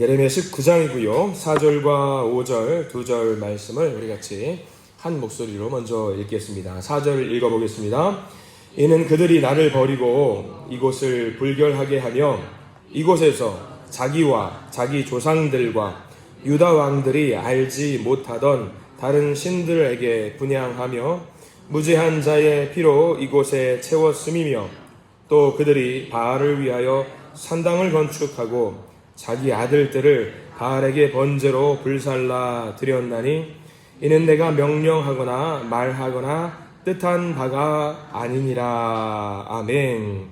예레미야 19장이고요. 4절과 5절 두 절 말씀을 우리 같이 한 목소리로 먼저 읽겠습니다. 4절 읽어보겠습니다. 이는 그들이 나를 버리고 이곳을 불결하게 하며 이곳에서 자기와 자기 조상들과 유다 왕들이 알지 못하던 다른 신들에게 분향하며 무죄한 자의 피로 이곳에 채웠음이며 또 그들이 바알을 위하여 산당을 건축하고 자기 아들들을 바알에게 번제로 불살라 드렸나니 이는 내가 명령하거나 말하거나 뜻한 바가 아니니라. 아멘.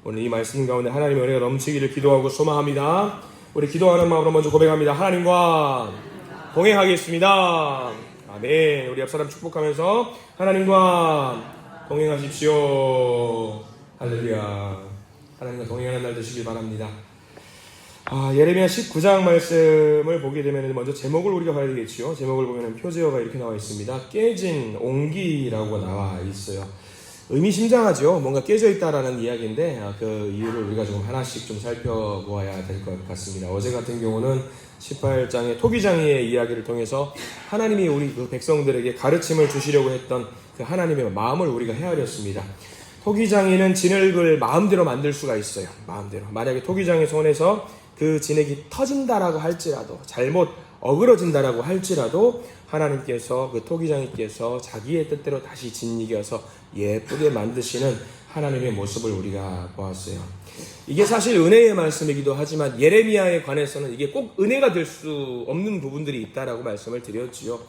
오늘 이 말씀 가운데 하나님의 은혜가 넘치기를 기도하고 소망합니다. 우리 기도하는 마음으로 먼저 고백합니다. 하나님과 동행하겠습니다. 아멘. 우리 옆 사람 축복하면서 하나님과 동행하십시오. 할렐루야. 하나님과 동행하는 날 되시길 바랍니다. 예레미야 19장 말씀을 보게 되면 먼저 제목을 우리가 봐야 되겠지요. 제목을 보면 표제어가 이렇게 나와 있습니다. 깨진 옹기라고 나와 있어요. 의미심장하죠. 뭔가 깨져 있다라는 이야기인데 그 이유를 우리가 조금 하나씩 좀 살펴보아야 될 것 같습니다. 어제 같은 경우는 18장의 토기장이의 이야기를 통해서 하나님이 우리 그 백성들에게 가르침을 주시려고 했던 그 하나님의 마음을 우리가 헤아렸습니다. 토기장이는 진흙을 마음대로 만들 수가 있어요. 마음대로. 만약에 토기장의 손에서 그 진흙이 터진다라고 할지라도, 잘못 어그러진다라고 할지라도 하나님께서 그 토기장이께서 자기의 뜻대로 다시 짓이겨서 예쁘게 만드시는 하나님의 모습을 우리가 보았어요. 이게 사실 은혜의 말씀이기도 하지만 예레미야에 관해서는 이게 꼭 은혜가 될 수 없는 부분들이 있다라고 말씀을 드렸지요.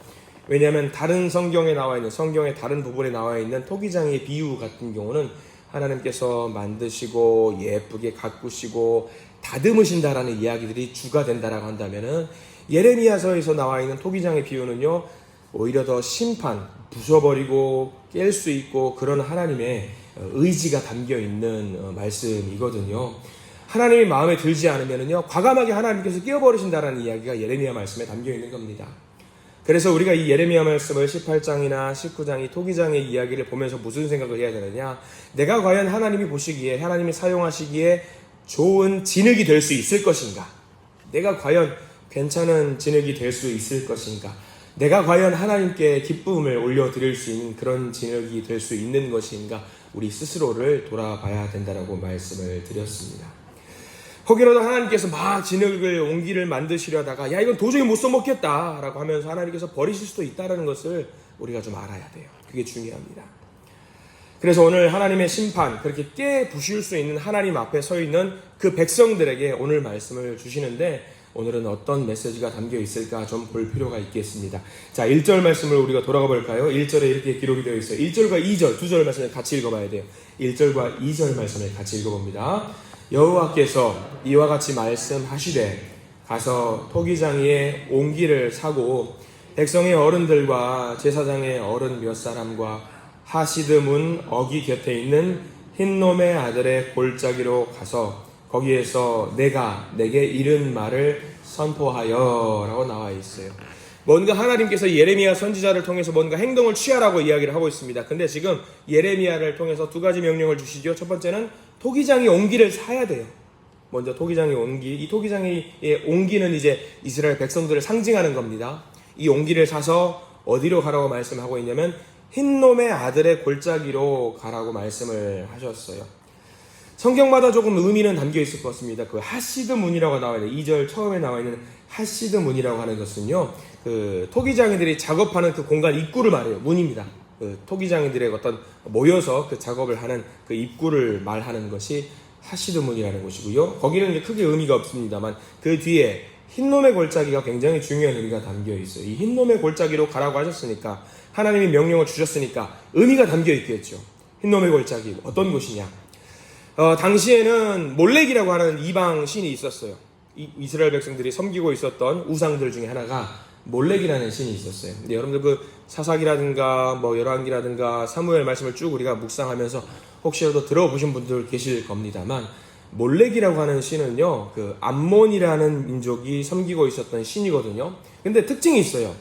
왜냐하면 다른 성경에 나와 있는, 성경의 다른 부분에 나와 있는 토기장의 비유 같은 경우는 하나님께서 만드시고 예쁘게 가꾸시고 다듬으신다라는 이야기들이 주가 된다라고 한다면은 예레미야서에서 나와 있는 토기장의 비유는요, 오히려 더 심판, 부숴버리고 깰 수 있고 그런 하나님의 의지가 담겨 있는 말씀이거든요. 하나님이 마음에 들지 않으면은요, 과감하게 하나님께서 깨어버리신다라는 이야기가 예레미야 말씀에 담겨 있는 겁니다. 그래서 우리가 이 예레미야 말씀을 18장이나 19장이 토기장의 이야기를 보면서 무슨 생각을 해야 되느냐, 내가 과연 하나님이 보시기에, 하나님이 사용하시기에 좋은 진흙이 될 수 있을 것인가, 내가 과연 괜찮은 진흙이 될 수 있을 것인가, 내가 과연 하나님께 기쁨을 올려드릴 수 있는 그런 진흙이 될 수 있는 것인가, 우리 스스로를 돌아봐야 된다라고 말씀을 드렸습니다. 혹이라도 하나님께서 막 진흙을 옹기를 만드시려다가 야 이건 도저히 못 써먹겠다 라고 하면서 하나님께서 버리실 수도 있다는 것을 우리가 좀 알아야 돼요. 그게 중요합니다. 그래서 오늘 하나님의 심판, 그렇게 깨부실 수 있는 하나님 앞에 서 있는 그 백성들에게 오늘 말씀을 주시는데, 오늘은 어떤 메시지가 담겨 있을까 좀 볼 필요가 있겠습니다. 자, 1절 말씀을 우리가 돌아가 볼까요? 1절에 이렇게 기록이 되어 있어요. 1절과 2절 두 절 말씀을 같이 읽어봐야 돼요. 1절과 2절 말씀을 같이 읽어봅니다. 여호와께서 이와 같이 말씀하시되 가서 토기장이의 옹기를 사고 백성의 어른들과 제사장의 어른 몇 사람과 하시드 문 어기 곁에 있는 흰놈의 아들의 골짜기로 가서 거기에서 내가 내게 이른 말을 선포하여 라고 나와 있어요. 뭔가 하나님께서 예레미야 선지자를 통해서 뭔가 행동을 취하라고 이야기를 하고 있습니다. 근데 지금 예레미야를 통해서 두 가지 명령을 주시죠. 첫 번째는 토기장이 옹기를 사야 돼요. 먼저 토기장의 옹기, 이 토기장의 옹기는 이제 이스라엘 백성들을 상징하는 겁니다. 이 옹기를 사서 어디로 가라고 말씀하고 있냐면 흰놈의 아들의 골짜기로 가라고 말씀을 하셨어요. 성경마다 조금 의미는 담겨 있을 것 같습니다. 그 하시드 문이라고 나와 있는 2절 처음에 나와 있는 하시드 문이라고 하는 것은요, 그 토기장이들이 작업하는 그 공간 입구를 말해요. 문입니다. 그 토기장이들의 어떤 모여서 그 작업을 하는 그 입구를 말하는 것이 하시드 문이라는 것이고요. 거기는 이제 크게 의미가 없습니다만 그 뒤에 흰놈의 골짜기가 굉장히 중요한 의미가 담겨 있어요. 이 흰놈의 골짜기로 가라고 하셨으니까, 하나님이 명령을 주셨으니까 의미가 담겨 있겠죠. 흰놈의 골짜기 어떤 곳이냐? 당시에는 몰렉이라고 하는 이방 신이 있었어요. 이스라엘 백성들이 섬기고 있었던 우상들 중에 하나가 몰렉이라는 신이 있었어요. 근데 여러분들 그 사사기라든가 뭐 열왕기라든가 사무엘 말씀을 쭉 우리가 묵상하면서 혹시라도 들어보신 분들 계실 겁니다만, 몰렉이라고 하는 신은요, 그 암몬이라는 민족이 섬기고 있었던 신이거든요. 근데 특징이 있어요.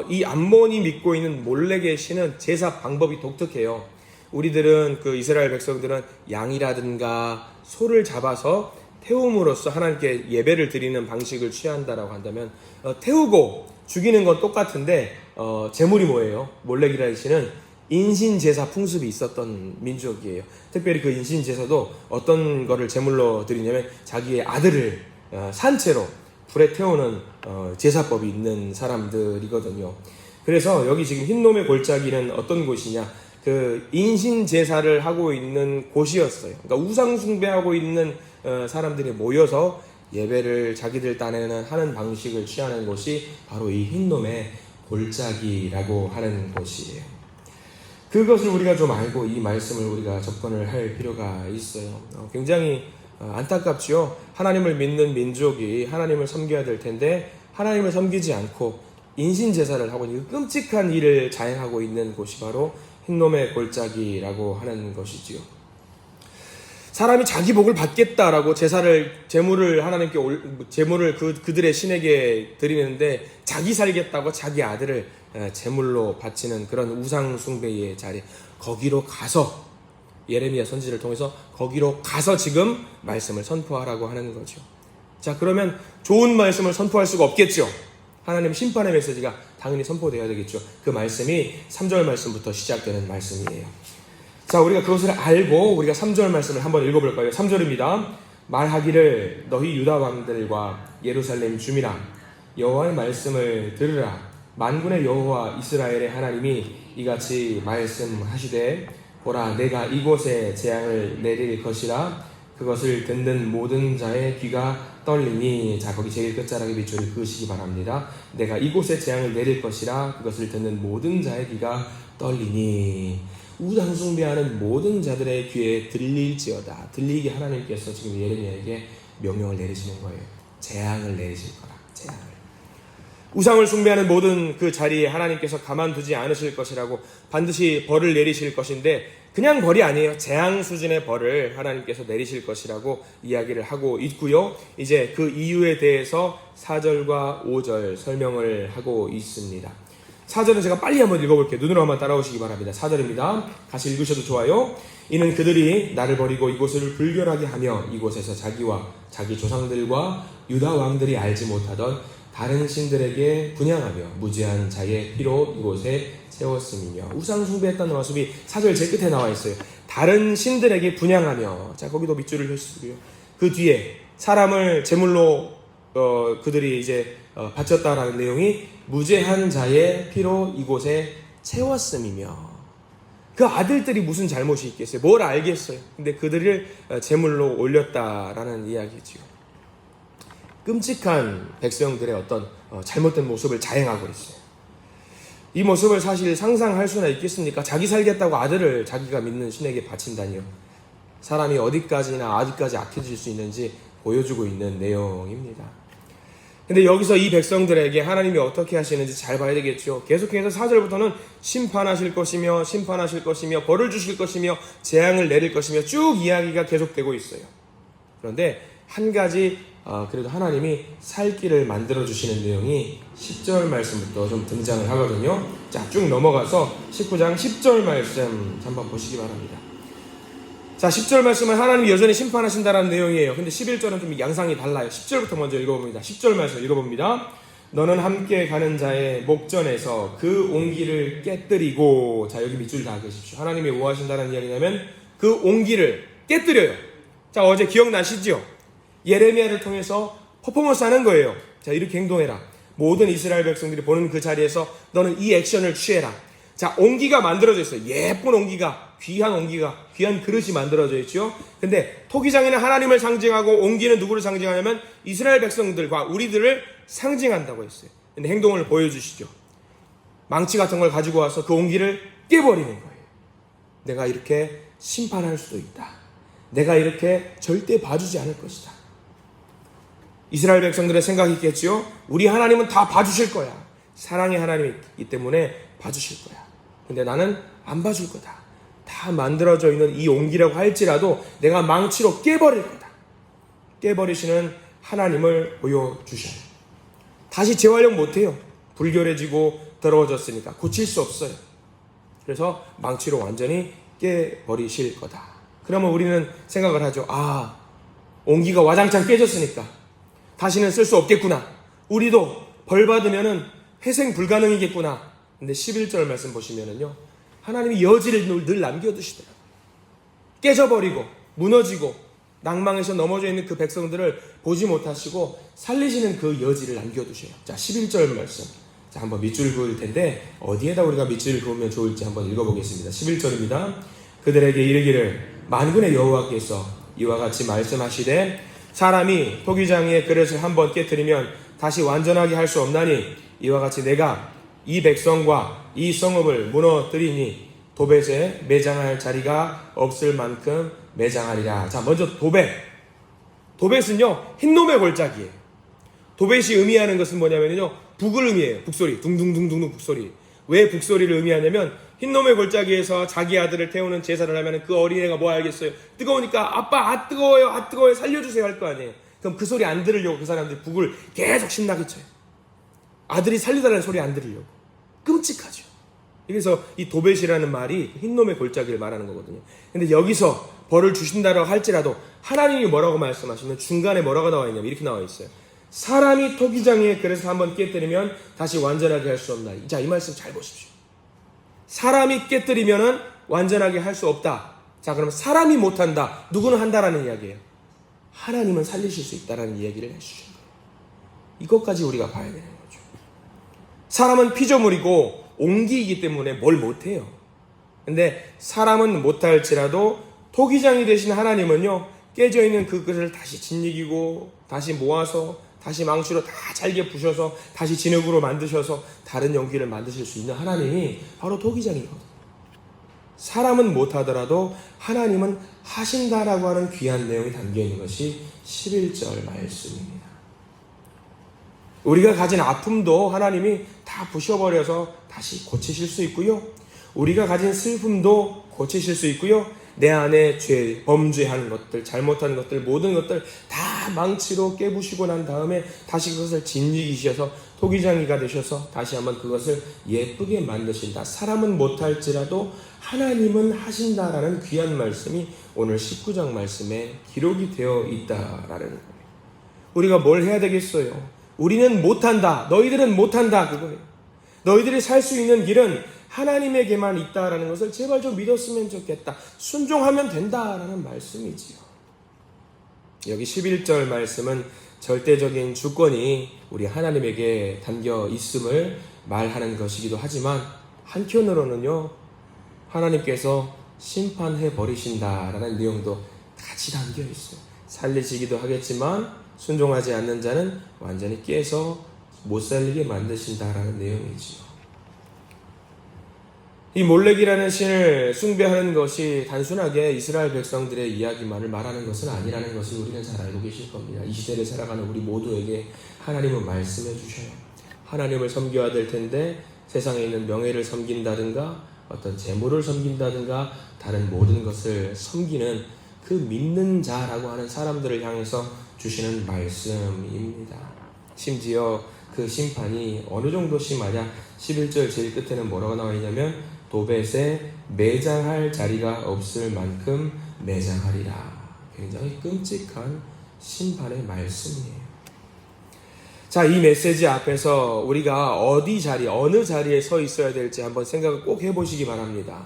이 암몬이 믿고 있는 몰렉의 신은 제사 방법이 독특해요. 우리들은 그 이스라엘 백성들은 양이라든가 소를 잡아서 태움으로써 하나님께 예배를 드리는 방식을 취한다라고 한다면 태우고 죽이는 건 똑같은데 제물이 뭐예요? 몰렉이라는 인신제사 풍습이 있었던 민족이에요. 특별히 그 인신제사도 어떤 거를 제물로 드리냐면 자기의 아들을 산채로 불에 태우는 제사법이 있는 사람들이거든요. 그래서 여기 지금 흰놈의 골짜기는 어떤 곳이냐? 그 인신제사를 하고 있는 곳이었어요. 그러니까 우상숭배하고 있는 사람들이 모여서 예배를 자기들 딴에는 하는 방식을 취하는 곳이 바로 이 흰놈의 골짜기라고 하는 곳이에요. 그것을 우리가 좀 알고 이 말씀을 우리가 접근을 할 필요가 있어요. 굉장히 안타깝지요. 하나님을 믿는 민족이 하나님을 섬겨야 될 텐데 하나님을 섬기지 않고 인신제사를 하고 있는 끔찍한 일을 자행하고 있는 곳이 바로 흰놈의 골짜기라고 하는 것이지요. 사람이 자기 복을 받겠다라고 제물을 하나님께 제물을 그들의 신에게 드리는데 자기 살겠다고 자기 아들을 제물로 바치는 그런 우상 숭배의 자리, 거기로 가서 예레미야 선지를 통해서 거기로 가서 지금 말씀을 선포하라고 하는 거죠. 자, 그러면 좋은 말씀을 선포할 수가 없겠죠. 하나님 심판의 메시지가 당연히 선포되어야 되겠죠. 그 말씀이 3절 말씀부터 시작되는 말씀이에요. 자, 우리가 그것을 알고 우리가 3절 말씀을 한번 읽어볼까요? 3절입니다. 말하기를 너희 유다 왕들과 예루살렘 주민아 여호와의 말씀을 들으라. 만군의 여호와 이스라엘의 하나님이 이같이 말씀하시되 보라 내가 이곳에 재앙을 내릴 것이라. 그것을 듣는 모든 자의 귀가 떨리니. 자, 거기 제일 끝자락에 밑줄을 그으시기 바랍니다. 내가 이곳에 재앙을 내릴 것이라. 그것을 듣는 모든 자의 귀가 떨리니. 우상 숭배하는 모든 자들의 귀에 들릴지어다. 들리게 하나님께서 지금 예레미야에게 명령을 내리시는 거예요. 재앙을 내리실 거라. 재앙을. 우상을 숭배하는 모든 그 자리에 하나님께서 가만두지 않으실 것이라고 반드시 벌을 내리실 것인데 그냥 벌이 아니에요. 재앙 수준의 벌을 하나님께서 내리실 것이라고 이야기를 하고 있고요. 이제 그 이유에 대해서 4절과 5절 설명을 하고 있습니다. 4절은 제가 빨리 한번 읽어볼게요. 눈으로 한번 따라오시기 바랍니다. 4절입니다. 같이 읽으셔도 좋아요. 이는 그들이 나를 버리고 이곳을 불결하게 하며 이곳에서 자기와 자기 조상들과 유다 왕들이 알지 못하던 다른 신들에게 분향하며 무지한 자의 피로 이곳에 세웠음이며. 우상 숭배했다는 모습이 4절 제 끝에 나와 있어요. 다른 신들에게 분향하며. 자, 거기도 밑줄을 해주시고요. 그 뒤에 사람을 제물로 그들이 이제 바쳤다라는 내용이 무죄한 자의 피로 이곳에 채웠음이며. 그 아들들이 무슨 잘못이 있겠어요? 뭘 알겠어요? 근데 그들을 제물로 올렸다라는 이야기지요. 끔찍한 백성들의 어떤 잘못된 모습을 자행하고 있어요. 이 모습을 사실 상상할 수나 있겠습니까? 자기 살겠다고 아들을 자기가 믿는 신에게 바친다니요. 사람이 어디까지 악해질 수 있는지 보여주고 있는 내용입니다. 근데 여기서 이 백성들에게 하나님이 어떻게 하시는지 잘 봐야 되겠죠. 계속해서 4절부터는 심판하실 것이며 벌을 주실 것이며 재앙을 내릴 것이며 쭉 이야기가 계속되고 있어요. 그런데 한 가지 그래도 하나님이 살 길을 만들어 주시는 내용이 10절 말씀부터 좀 등장을 하거든요. 자, 쭉 넘어가서 19장 10절 말씀 한번 보시기 바랍니다. 자, 10절 말씀은 하나님이 여전히 심판하신다라는 내용이에요. 근데 11절은 좀 양상이 달라요. 10절부터 먼저 읽어봅니다. 10절 말씀 읽어봅니다. 너는 함께 가는 자의 목전에서 그 옹기를 깨뜨리고. 자, 여기 밑줄 다 그으십시오. 하나님이 뭐 하신다는 이야기냐면 그 옹기를 깨뜨려요. 자, 어제 기억나시죠? 예레미야를 통해서 퍼포먼스 하는 거예요. 자, 이렇게 행동해라. 모든 이스라엘 백성들이 보는 그 자리에서 너는 이 액션을 취해라. 자, 옹기가 만들어져 있어요. 예쁜 옹기가, 귀한 그릇이 만들어져 있죠. 근데 토기장에는 하나님을 상징하고 옹기는 누구를 상징하냐면 이스라엘 백성들과 우리들을 상징한다고 했어요. 근데 행동을 보여주시죠. 망치 같은 걸 가지고 와서 그 옹기를 깨버리는 거예요. 내가 이렇게 심판할 수도 있다. 내가 이렇게 절대 봐주지 않을 것이다. 이스라엘 백성들의 생각이 있겠지요. 우리 하나님은 다 봐주실 거야. 사랑의 하나님이기 때문에 봐주실 거야. 근데 나는 안 봐줄 거다. 다 만들어져 있는 이 옹기라고 할지라도 내가 망치로 깨버릴 거다. 깨버리시는 하나님을 보여주셔요. 다시 재활용 못해요. 불결해지고 더러워졌으니까 고칠 수 없어요. 그래서 망치로 완전히 깨버리실 거다. 그러면 우리는 생각을 하죠. 옹기가 와장창 깨졌으니까 다시는 쓸 수 없겠구나. 우리도 벌 받으면은 회생 불가능이겠구나. 근데 11절 말씀 보시면은요, 하나님이 여지를 늘 남겨두시더라고요. 깨져버리고 무너지고 낭망에서 넘어져 있는 그 백성들을 보지 못하시고 살리시는 그 여지를 남겨두셔요. 자, 11절 말씀. 자, 한번 밑줄 그을 텐데 어디에다 우리가 밑줄을 그으면 좋을지 한번 읽어보겠습니다. 11절입니다. 그들에게 이르기를 만군의 여호와께서 이와 같이 말씀하시되 사람이 토기장의 그릇을 한번 깨뜨리면 다시 완전하게 할 수 없나니 이와 같이 내가 이 백성과 이 성읍을 무너뜨리니 도벳에 매장할 자리가 없을 만큼 매장하리라. 자, 먼저 도벳. 도벳은요, 흰놈의 골짜기예요. 도벳이 의미하는 것은 뭐냐면요, 북을 의미해요. 북소리. 둥둥둥둥둥 북소리. 왜 북소리를 의미하냐면 흰놈의 골짜기에서 자기 아들을 태우는 제사를 하면 그 어린애가 뭐 알겠어요? 뜨거우니까 아빠 아 뜨거워요 아 뜨거워요 살려주세요 할 거 아니에요. 그럼 그 소리 안 들으려고 그 사람들이 북을 계속 신나게 쳐요. 아들이 살려달라는 소리 안 들으려고. 끔찍하죠. 그래서 이 도벳이라는 말이 흰놈의 골짜기를 말하는 거거든요. 근데 여기서 벌을 주신다고 할지라도 하나님이 뭐라고 말씀하시면 중간에 뭐라고 나와 있냐면 이렇게 나와 있어요. 사람이 토기장에 그래서 한번 깨뜨리면 다시 완전하게 할 수 없나. 자, 이 말씀 잘 보십시오. 사람이 깨뜨리면은 완전하게 할 수 없다. 자, 그럼 사람이 못한다. 누구는 한다라는 이야기예요. 하나님은 살리실 수 있다라는 이야기를 해주신 거예요. 이것까지 우리가 봐야 되는 거죠. 사람은 피조물이고 옹기이기 때문에 뭘 못해요. 근데 사람은 못할지라도 토기장이 되신 하나님은요, 깨져있는 그 그릇을 다시 짓이기고 다시 모아서 다시 망치로 다 잘게 부셔서 다시 진흙으로 만드셔서 다른 연기를 만드실 수 있는 하나님이 바로 토기장이거든요. 사람은 못하더라도 하나님은 하신다라고 하는 귀한 내용이 담겨있는 것이 11절 말씀입니다. 우리가 가진 아픔도 하나님이 다 부셔버려서 다시 고치실 수 있고요. 우리가 가진 슬픔도 고치실 수 있고요. 내 안에 죄, 범죄하는 것들, 잘못하는 것들, 모든 것들 다 망치로 깨부시고 난 다음에 다시 그것을 짓이기셔서 토기장이가 되셔서 다시 한번 그것을 예쁘게 만드신다. 사람은 못할지라도 하나님은 하신다라는 귀한 말씀이 오늘 19장 말씀에 기록이 되어 있다라는 거예요. 우리가 뭘 해야 되겠어요? 우리는 못한다. 너희들은 못한다. 그거예요. 너희들이 살 수 있는 길은 하나님에게만 있다라는 것을 제발 좀 믿었으면 좋겠다. 순종하면 된다라는 말씀이지요. 여기 11절 말씀은 절대적인 주권이 우리 하나님에게 담겨 있음을 말하는 것이기도 하지만 한편으로는요, 하나님께서 심판해 버리신다라는 내용도 같이 담겨 있어요. 살리시기도 하겠지만 순종하지 않는 자는 완전히 깨서 못 살리게 만드신다라는 내용이지요. 이 몰렉이라는 신을 숭배하는 것이 단순하게 이스라엘 백성들의 이야기만을 말하는 것은 아니라는 것을 우리는 잘 알고 계실 겁니다. 이 시대를 살아가는 우리 모두에게 하나님은 말씀해 주셔요. 하나님을 섬겨야 될 텐데 세상에 있는 명예를 섬긴다든가 어떤 재물을 섬긴다든가 다른 모든 것을 섬기는 그 믿는 자라고 하는 사람들을 향해서 주시는 말씀입니다. 심지어 그 심판이 어느 정도 심하냐? 11절 제일 끝에는 뭐라고 나와 있냐면 도벳에 매장할 자리가 없을 만큼 매장하리라. 굉장히 끔찍한 심판의 말씀이에요. 자, 이 메시지 앞에서 우리가 어느 자리에 서 있어야 될지 한번 생각을 꼭 해보시기 바랍니다.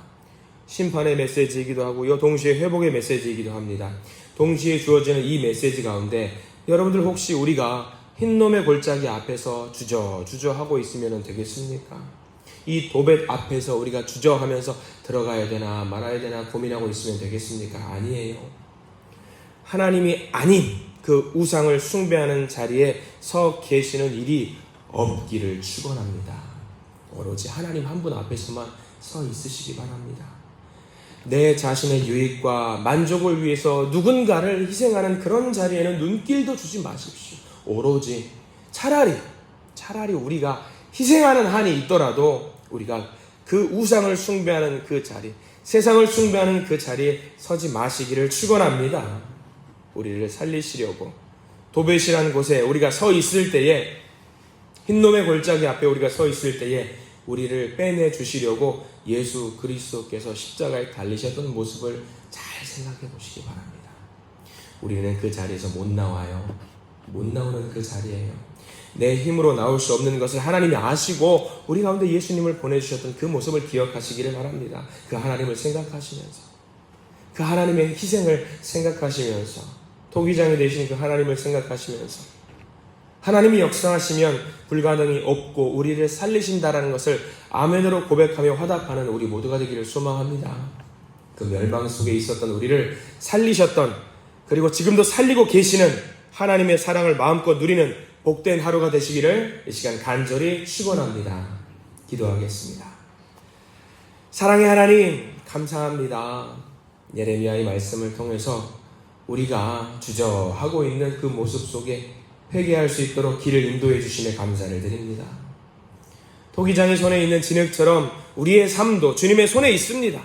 심판의 메시지이기도 하고요, 동시에 회복의 메시지이기도 합니다. 동시에 주어지는 이 메시지 가운데 여러분들 혹시 우리가 흰놈의 골짜기 앞에서 주저하고 있으면 되겠습니까? 이 도벳 앞에서 우리가 주저하면서 들어가야 되나 말아야 되나 고민하고 있으면 되겠습니까? 아니에요. 하나님이 아닌 그 우상을 숭배하는 자리에 서 계시는 일이 없기를 축원합니다. 오로지 하나님 한 분 앞에서만 서 있으시기 바랍니다. 내 자신의 유익과 만족을 위해서 누군가를 희생하는 그런 자리에는 눈길도 주지 마십시오. 오로지 차라리 우리가 희생하는 한이 있더라도 우리가 그 우상을 숭배하는 그 자리, 세상을 숭배하는 그 자리에 서지 마시기를 축원합니다. 우리를 살리시려고 도벳이라는 곳에 우리가 서 있을 때에, 흰놈의 골짜기 앞에 우리가 서 있을 때에 우리를 빼내 주시려고 예수 그리스도께서 십자가에 달리셨던 모습을 잘 생각해 보시기 바랍니다. 우리는 그 자리에서 못 나와요. 못 나오는 그 자리예요. 내 힘으로 나올 수 없는 것을 하나님이 아시고 우리 가운데 예수님을 보내주셨던 그 모습을 기억하시기를 바랍니다. 그 하나님을 생각하시면서, 그 하나님의 희생을 생각하시면서, 토기장이 되신 그 하나님을 생각하시면서, 하나님이 역사하시면 불가능이 없고 우리를 살리신다라는 것을 아멘으로 고백하며 화답하는 우리 모두가 되기를 소망합니다. 그 멸망 속에 있었던 우리를 살리셨던, 그리고 지금도 살리고 계시는 하나님의 사랑을 마음껏 누리는 복된 하루가 되시기를 이 시간 간절히 축원합니다. 기도하겠습니다. 사랑의 하나님, 감사합니다. 예레미야의 말씀을 통해서 우리가 주저하고 있는 그 모습 속에 회개할 수 있도록 길을 인도해 주심에 감사를 드립니다. 토기장의 손에 있는 진흙처럼 우리의 삶도 주님의 손에 있습니다.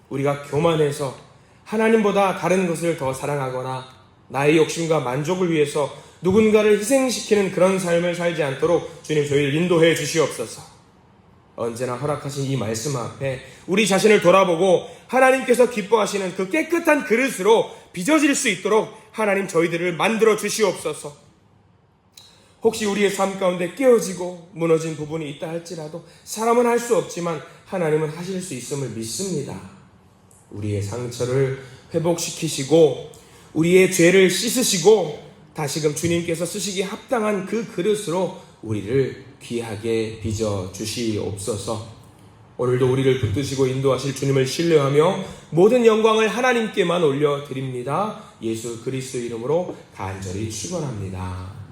우리가 교만해서 하나님보다 다른 것을 더 사랑하거나 나의 욕심과 만족을 위해서 누군가를 희생시키는 그런 삶을 살지 않도록 주님 저희를 인도해 주시옵소서. 언제나 허락하신 이 말씀 앞에 우리 자신을 돌아보고 하나님께서 기뻐하시는 그 깨끗한 그릇으로 빚어질 수 있도록 하나님 저희들을 만들어 주시옵소서. 혹시 우리의 삶 가운데 깨어지고 무너진 부분이 있다 할지라도 사람은 할 수 없지만 하나님은 하실 수 있음을 믿습니다. 우리의 상처를 회복시키시고 우리의 죄를 씻으시고 다시금 주님께서 쓰시기에 합당한 그 그릇으로 우리를 귀하게 빚어 주시옵소서. 오늘도 우리를 붙드시고 인도하실 주님을 신뢰하며 모든 영광을 하나님께만 올려드립니다. 예수 그리스도 이름으로 간절히 축원합니다.